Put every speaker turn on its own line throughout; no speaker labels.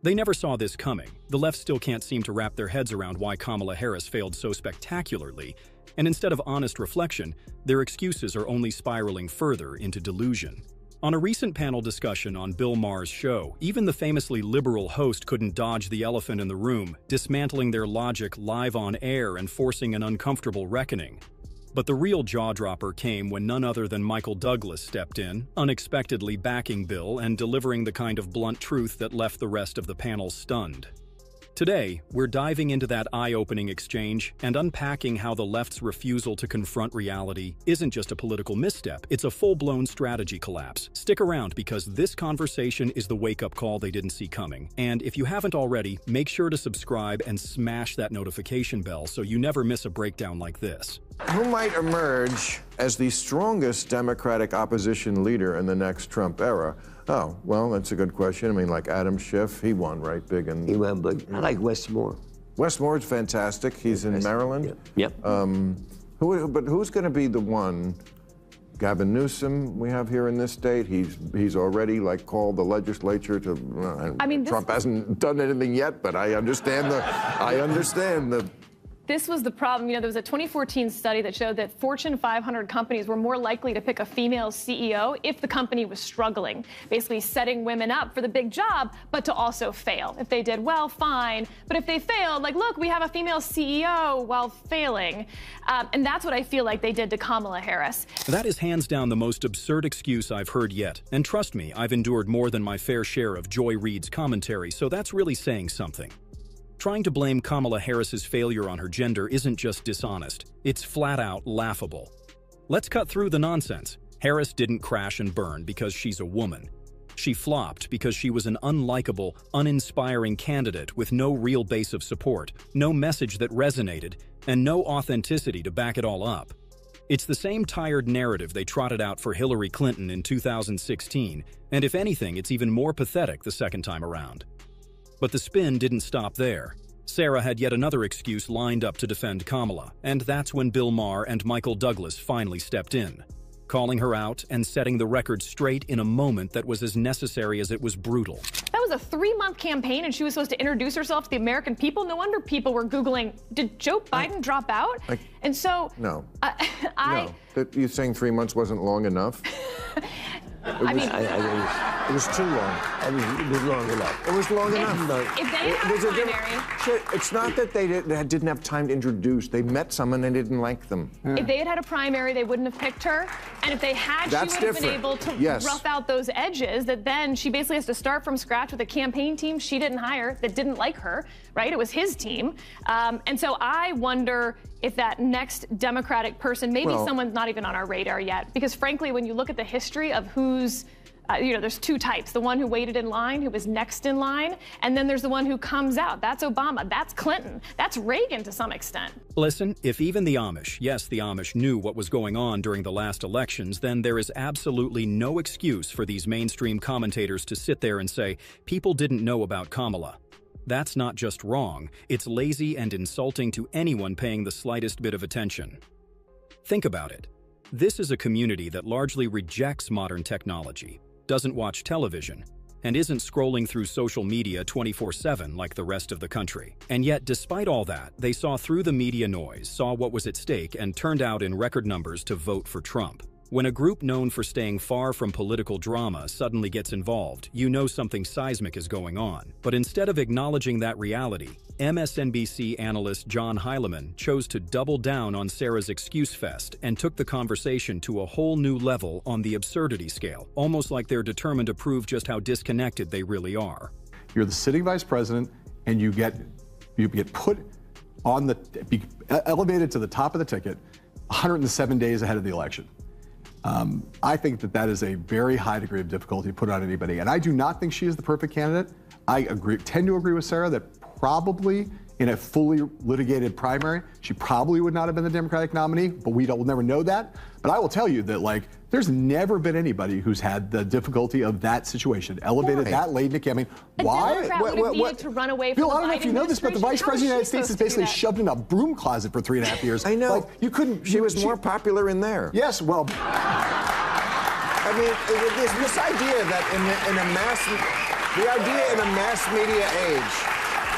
They never saw this coming. The left still can't seem to wrap their heads around why Kamala Harris failed so spectacularly, and instead of honest reflection, their excuses are only spiraling further into delusion. On a recent panel discussion on Bill Maher's show, even the famously liberal host couldn't dodge the elephant in the room, dismantling their logic live on air and forcing an uncomfortable reckoning. But the real jaw-dropper came when none other than Michael Douglas stepped in, unexpectedly backing Bill and delivering the kind of blunt truth that left the rest of the panel stunned. Today, we're diving into that eye-opening exchange and unpacking how the left's refusal to confront reality isn't just a political misstep, it's a full-blown strategy collapse. Stick around because this conversation is the wake-up call they didn't see coming. And if you haven't already, make sure to subscribe and smash that notification bell so you never miss a breakdown like this.
Who might emerge as the strongest Democratic opposition leader in the next Trump era? Oh, well, that's a good question. I mean, like Adam Schiff, he won, right, big. And
he won big. I like Wes Moore.
Wes Moore's fantastic. He's in Maryland.
Yep.
But who's going to be the one? Gavin Newsom, we have here in this state. He's already called the legislature to. I mean, Trump hasn't done anything yet, but I understand the.
This was the problem. You know, there was a 2014 study that showed that Fortune 500 companies were more likely to pick a female CEO if the company was struggling, basically setting women up for the big job, but to also fail. If they did well, fine. But if they failed, look, we have a female CEO while failing. And that's what I feel like they did to Kamala Harris.
That is hands down the most absurd excuse I've heard yet. And trust me, I've endured more than my fair share of Joy Reid's commentary, so that's really saying something. Trying to blame Kamala Harris's failure on her gender isn't just dishonest, it's flat-out laughable. Let's cut through the nonsense. Harris didn't crash and burn because she's a woman. She flopped because she was an unlikable, uninspiring candidate with no real base of support, no message that resonated, and no authenticity to back it all up. It's the same tired narrative they trotted out for Hillary Clinton in 2016, and if anything, it's even more pathetic the second time around. But the spin didn't stop there. Sarah had yet another excuse lined up to defend Kamala, and that's when Bill Maher and Michael Douglas finally stepped in, calling her out and setting the record straight in a moment that was as necessary as it was brutal.
That was a 3-month campaign, and she was supposed to introduce herself to the American people. No wonder people were Googling, did Joe Biden drop out? And so...
No. No. You're saying 3 months wasn't long enough? It was too long.
It was long enough.
It was long enough.
If they had a primary...
It's not that they didn't have time to introduce. They met someone and they didn't like them.
If they had had a primary, they wouldn't have picked her. And if they had, she would have been able to rough out those edges that then she basically has to start from scratch with a campaign team she didn't hire that didn't like her, right? It was his team. And so I wonder if that next Democratic person, maybe someone's not even on our radar yet. Because frankly, when you look at the history of who's, there's two types. The one who waited in line, who was next in line, and then there's the one who comes out. That's Obama, that's Clinton, that's Reagan to some extent.
Listen, if even the Amish, yes, the Amish knew what was going on during the last elections, then there is absolutely no excuse for these mainstream commentators to sit there and say, people didn't know about Kamala. That's not just wrong, it's lazy and insulting to anyone paying the slightest bit of attention. Think about it. This is a community that largely rejects modern technology, doesn't watch television, and isn't scrolling through social media 24/7 like the rest of the country. And yet, despite all that, they saw through the media noise, saw what was at stake, and turned out in record numbers to vote for Trump. When a group known for staying far from political drama suddenly gets involved, you know something seismic is going on. But instead of acknowledging that reality, MSNBC analyst John Heilemann chose to double down on Sarah's excuse fest and took the conversation to a whole new level on the absurdity scale, almost like they're determined to prove just how disconnected they really are.
You're the sitting vice president, and you get put on elevated to the top of the ticket 107 days ahead of the election. I think that is a very high degree of difficulty to put on anybody. And I do not think she is the perfect candidate. I tend to agree with Sarah that probably in a fully litigated primary, she probably would not have been the Democratic nominee, but we'll never know that. But I will tell you that, there's never been anybody who's had the difficulty of that situation, elevated that late in the campaign. Why?
What? To run away from
Bill, I don't know if you know this, but the Vice President of the United States is basically shoved in a broom closet for 3.5 years.
I know.
You couldn't.
She was more popular in there.
Yes, well.
I mean, this idea that in a mass The idea in a mass media age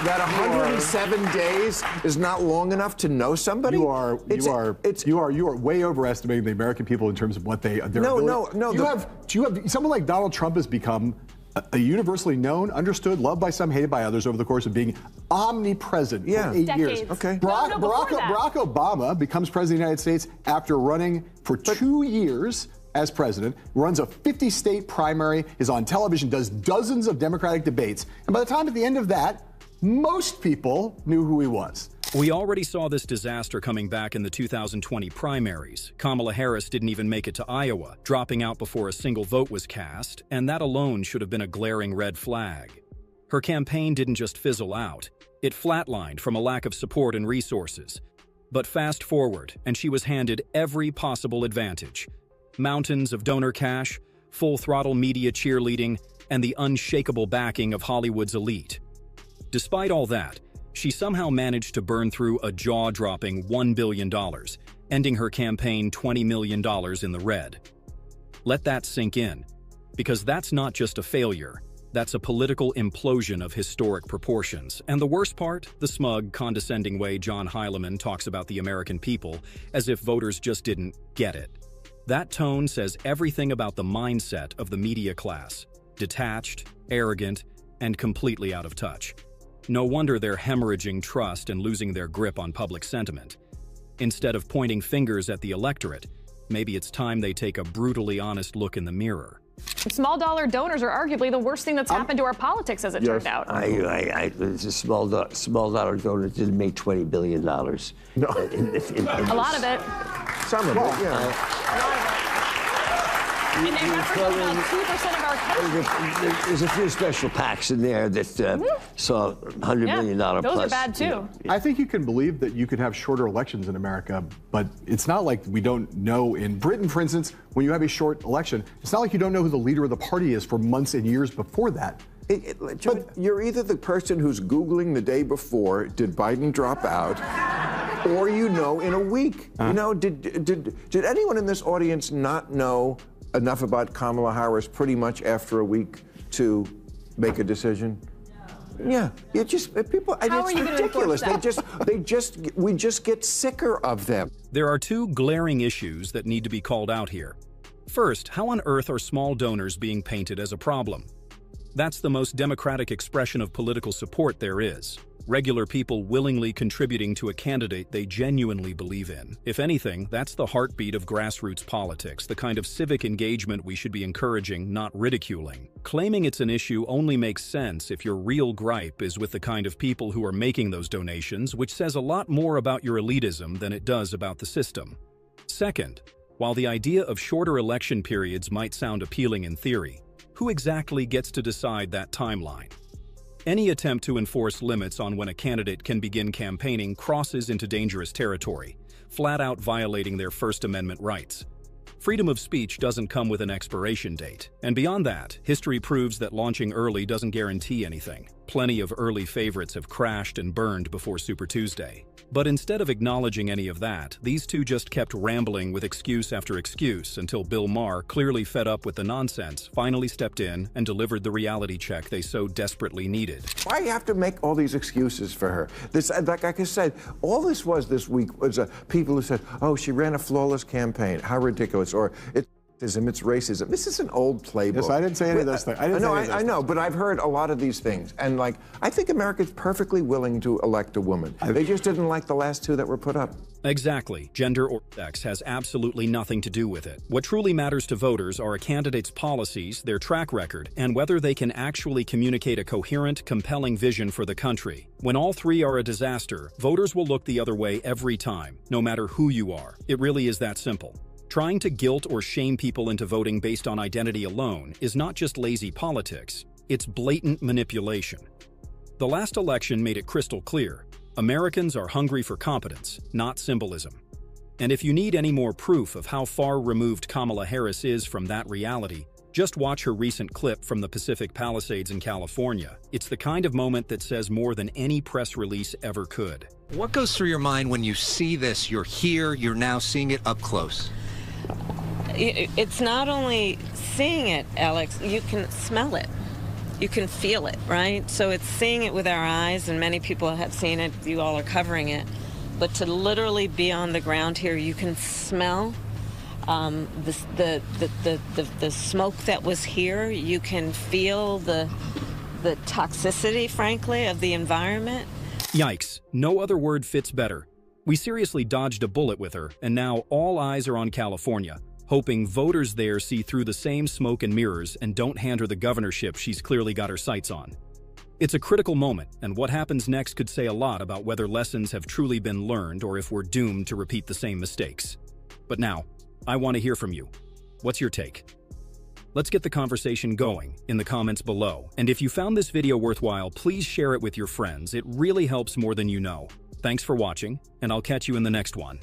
that 107 days is not long enough to know somebody.
You are way overestimating the American people in terms of what their ability. No. You have someone like Donald Trump has become a universally known, understood, loved by some, hated by others over the course of being omnipresent for 8 years.
Okay.
Barack Obama becomes president of the United States after running for 2 years as president, runs a 50-state primary, is on television, does dozens of Democratic debates, and by the time at the end of that, most people knew who he was.
We already saw this disaster coming back in the 2020 primaries. Kamala Harris didn't even make it to Iowa, dropping out before a single vote was cast, and that alone should have been a glaring red flag. Her campaign didn't just fizzle out. It flatlined from a lack of support and resources. But fast forward, and she was handed every possible advantage. Mountains of donor cash, full-throttle media cheerleading, and the unshakable backing of Hollywood's elite. Despite all that, she somehow managed to burn through a jaw-dropping $1 billion, ending her campaign $20 million in the red. Let that sink in, because that's not just a failure, that's a political implosion of historic proportions. And the worst part, the smug, condescending way John Heilemann talks about the American people, as if voters just didn't get it. That tone says everything about the mindset of the media class, detached, arrogant, and completely out of touch. No wonder they're hemorrhaging trust and losing their grip on public sentiment. Instead of pointing fingers at the electorate, maybe it's time they take a brutally honest look in the mirror.
Small dollar donors are arguably the worst thing that's happened to our politics, as it turned out.
It's a small dollar donor didn't make $20 billion. No.
A lot of it.
Some of it, yeah.
A lot of it. And they represent about 2% of our country.
There's a few special PACs in there that saw $100 million plus.
Those are bad, too.
I think you can believe that you could have shorter elections in America, but it's not like we don't know. In Britain, for instance, when you have a short election, it's not like you don't know who the leader of the party is for months and years before that.
But you're either the person who's Googling the day before, did Biden drop out, or you know in a week. You know, did anyone in this audience not know enough about Kamala Harris pretty much after a week to make a decision? Yeah, you just people. It's ridiculous. We just get sicker of them.
There are two glaring issues that need to be called out here. First, how on earth are small donors being painted as a problem? That's the most democratic expression of political support there is. Regular people willingly contributing to a candidate they genuinely believe in. If anything, that's the heartbeat of grassroots politics, the kind of civic engagement we should be encouraging, not ridiculing. Claiming it's an issue only makes sense if your real gripe is with the kind of people who are making those donations, which says a lot more about your elitism than it does about the system. Second, while the idea of shorter election periods might sound appealing in theory, who exactly gets to decide that timeline? Any attempt to enforce limits on when a candidate can begin campaigning crosses into dangerous territory, flat out violating their First Amendment rights. Freedom of speech doesn't come with an expiration date, and beyond that, history proves that launching early doesn't guarantee anything. Plenty of early favorites have crashed and burned before Super Tuesday. But instead of acknowledging any of that, these two just kept rambling with excuse after excuse until Bill Maher, clearly fed up with the nonsense, finally stepped in and delivered the reality check they so desperately needed.
Why do you have to make all these excuses for her? This, like I said, all this was this week was people who said, oh, she ran a flawless campaign. How ridiculous. Or it's racism. This is an old playbook.
Yes, I didn't say any of those things.
I know, but I've heard a lot of these things. And I think America's perfectly willing to elect a woman. They just didn't like the last two that were put up.
Exactly. Gender or sex has absolutely nothing to do with it. What truly matters to voters are a candidate's policies, their track record, and whether they can actually communicate a coherent, compelling vision for the country. When all three are a disaster, voters will look the other way every time, no matter who you are. It really is that simple. Trying to guilt or shame people into voting based on identity alone is not just lazy politics, it's blatant manipulation. The last election made it crystal clear. Americans are hungry for competence, not symbolism. And if you need any more proof of how far removed Kamala Harris is from that reality, just watch her recent clip from the Pacific Palisades in California. It's the kind of moment that says more than any press release ever could.
What goes through your mind when you see this? You're here, you're now seeing it up close.
It's not only seeing it, Alex, you can smell it. you can feel it, right? So it's seeing it with our eyes, and many people have seen it. You all are covering it. But to literally be on the ground here, you can smell the smoke that was here. You can feel the toxicity, frankly, of the environment.
Yikes, no other word fits better. We seriously dodged a bullet with her, and now all eyes are on California, hoping voters there see through the same smoke and mirrors and don't hand her the governorship she's clearly got her sights on. It's a critical moment, and what happens next could say a lot about whether lessons have truly been learned or if we're doomed to repeat the same mistakes. But now, I want to hear from you. What's your take? Let's get the conversation going in the comments below, and if you found this video worthwhile, please share it with your friends. It really helps more than you know. Thanks for watching, and I'll catch you in the next one.